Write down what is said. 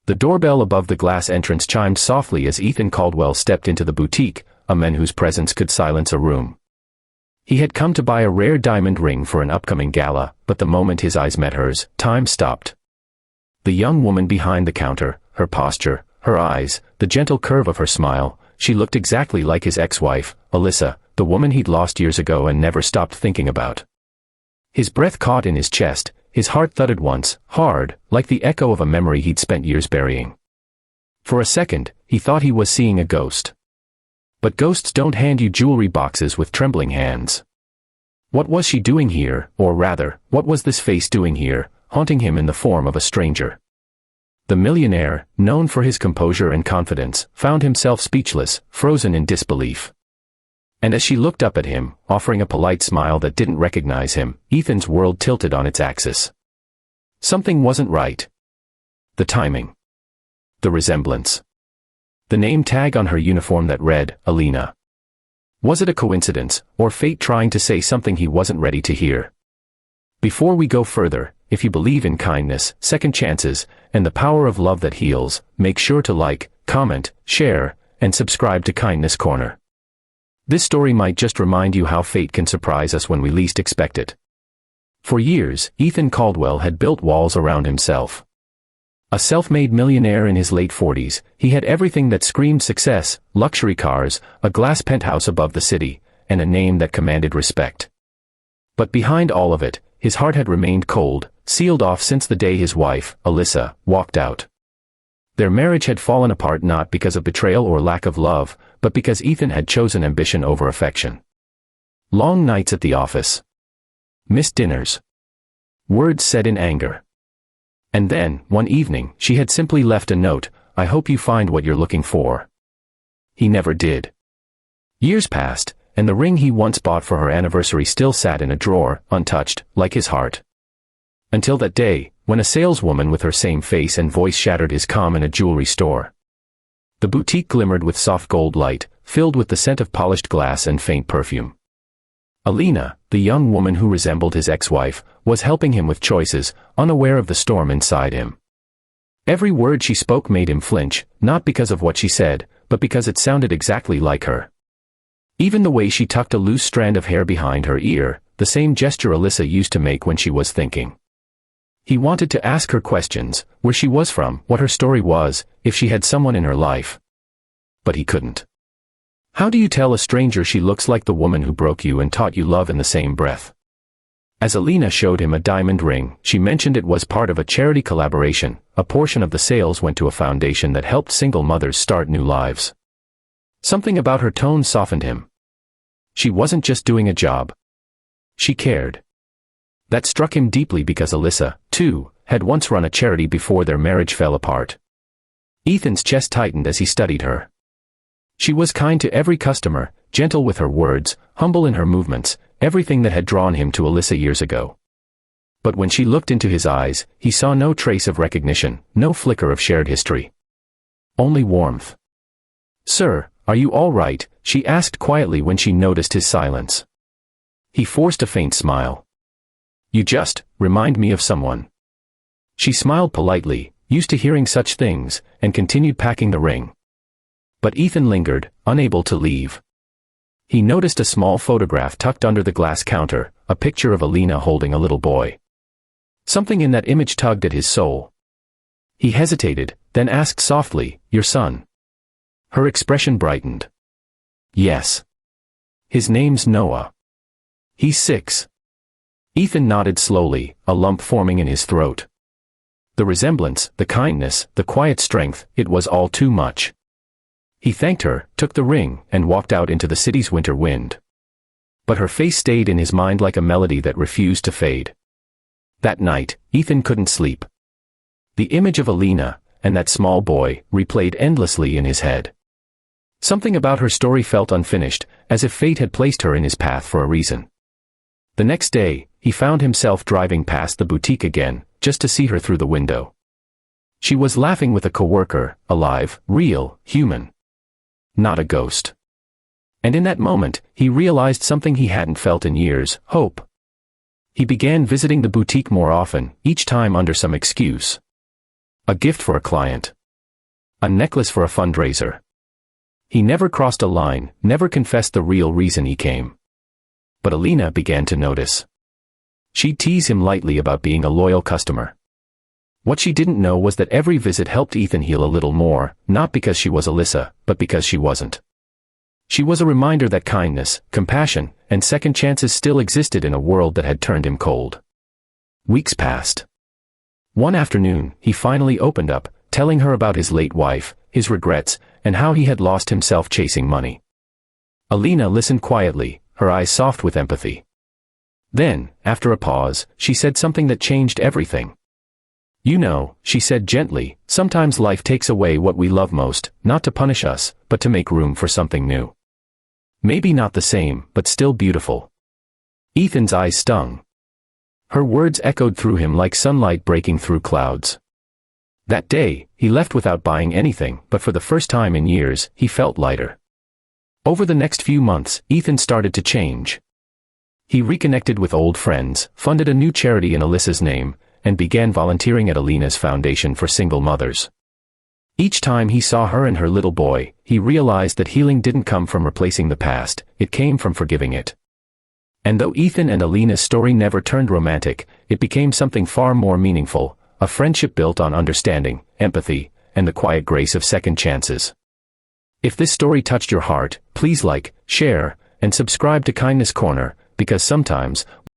The doorbell above the glass entrance chimed softly as Ethan Caldwell stepped into the boutique, a man whose presence could silence a room. He had come to buy a rare diamond ring for an upcoming gala, but the moment his eyes met hers, time stopped. The young woman behind the counter, her posture, her eyes, the gentle curve of her smile, she looked exactly like his ex-wife, Alyssa, the woman he'd lost years ago and never stopped thinking about. His breath caught in his chest, his heart thudded once, hard, like the echo of a memory he'd spent years burying. For a second, he thought he was seeing a ghost. But ghosts don't hand you jewelry boxes with trembling hands. What was she doing here, or rather, what was this face doing here, haunting him in the form of a stranger? The millionaire, known for his composure and confidence, found himself speechless, frozen in disbelief. And as she looked up at him, offering a polite smile that didn't recognize him, Ethan's world tilted on its axis. Something wasn't right. The timing. The resemblance. The name tag on her uniform that read, Alina. Was it a coincidence, or fate trying to say something he wasn't ready to hear? Before we go further, if you believe in kindness, second chances, and the power of love that heals, make sure to like, comment, share, and subscribe to Kindness Corner. This story might just remind you how fate can surprise us when we least expect it. For years, Ethan Caldwell had built walls around himself. A self-made millionaire in his late 40s, he had everything that screamed success, luxury cars, a glass penthouse above the city, and a name that commanded respect. But behind all of it, his heart had remained cold, sealed off since the day his wife, Alyssa, walked out. Their marriage had fallen apart not because of betrayal or lack of love, but because Ethan had chosen ambition over affection. Long nights at the office. Missed dinners. Words said in anger. And then, one evening, she had simply left a note, "I hope you find what you're looking for." He never did. Years passed, and the ring he once bought for her anniversary still sat in a drawer, untouched, like his heart. Until that day, when a saleswoman with her same face and voice shattered his calm in a jewelry store. The boutique glimmered with soft gold light, filled with the scent of polished glass and faint perfume. Alina, the young woman who resembled his ex-wife, was helping him with choices, unaware of the storm inside him. Every word she spoke made him flinch, not because of what she said, but because it sounded exactly like her. Even the way she tucked a loose strand of hair behind her ear, the same gesture Alyssa used to make when she was thinking. He wanted to ask her questions, where she was from, what her story was, if she had someone in her life. But he couldn't. How do you tell a stranger she looks like the woman who broke you and taught you love in the same breath? As Alina showed him a diamond ring, she mentioned it was part of a charity collaboration. A portion of the sales went to a foundation that helped single mothers start new lives. Something about her tone softened him. She wasn't just doing a job. She cared. That struck him deeply because Alyssa, too, had once run a charity before their marriage fell apart. Ethan's chest tightened as he studied her. She was kind to every customer, gentle with her words, humble in her movements, everything that had drawn him to Alyssa years ago. But when she looked into his eyes, he saw no trace of recognition, no flicker of shared history. Only warmth. "Sir, are you all right?" she asked quietly when she noticed his silence. He forced a faint smile. "You just remind me of someone." She smiled politely, used to hearing such things, and continued packing the ring. But Ethan lingered, unable to leave. He noticed a small photograph tucked under the glass counter, a picture of Alina holding a little boy. Something in that image tugged at his soul. He hesitated, then asked softly, "Your son?" Her expression brightened. "Yes. His name's Noah. He's 6. Ethan nodded slowly, a lump forming in his throat. The resemblance, the kindness, the quiet strength, it was all too much. He thanked her, took the ring, and walked out into the city's winter wind. But her face stayed in his mind like a melody that refused to fade. That night, Ethan couldn't sleep. The image of Alina, and that small boy, replayed endlessly in his head. Something about her story felt unfinished, as if fate had placed her in his path for a reason. The next day, he found himself driving past the boutique again, just to see her through the window. She was laughing with a coworker, alive, real, human. Not a ghost. And in that moment, he realized something he hadn't felt in years: hope. He began visiting the boutique more often, each time under some excuse. A gift for a client. A necklace for a fundraiser. He never crossed a line, never confessed the real reason he came. But Alina began to notice. She'd tease him lightly about being a loyal customer. What she didn't know was that every visit helped Ethan heal a little more, not because she was Alyssa, but because she wasn't. She was a reminder that kindness, compassion, and second chances still existed in a world that had turned him cold. Weeks passed. One afternoon, he finally opened up, telling her about his late wife, his regrets, and how he had lost himself chasing money. Alina listened quietly, her eyes soft with empathy. Then, after a pause, she said something that changed everything. "You know," she said gently, "sometimes life takes away what we love most, not to punish us, but to make room for something new. Maybe not the same, but still beautiful." Ethan's eyes stung. Her words echoed through him like sunlight breaking through clouds. That day, he left without buying anything, but for the first time in years, he felt lighter. Over the next few months, Ethan started to change. He reconnected with old friends, funded a new charity in Alyssa's name, and began volunteering at Alina's foundation for single mothers. Each time he saw her and her little boy, he realized that healing didn't come from replacing the past, it came from forgiving it. And though Ethan and Alina's story never turned romantic, it became something far more meaningful, a friendship built on understanding, empathy, and the quiet grace of second chances. If this story touched your heart, please like, share, and subscribe to Kindness Corner, because sometimes,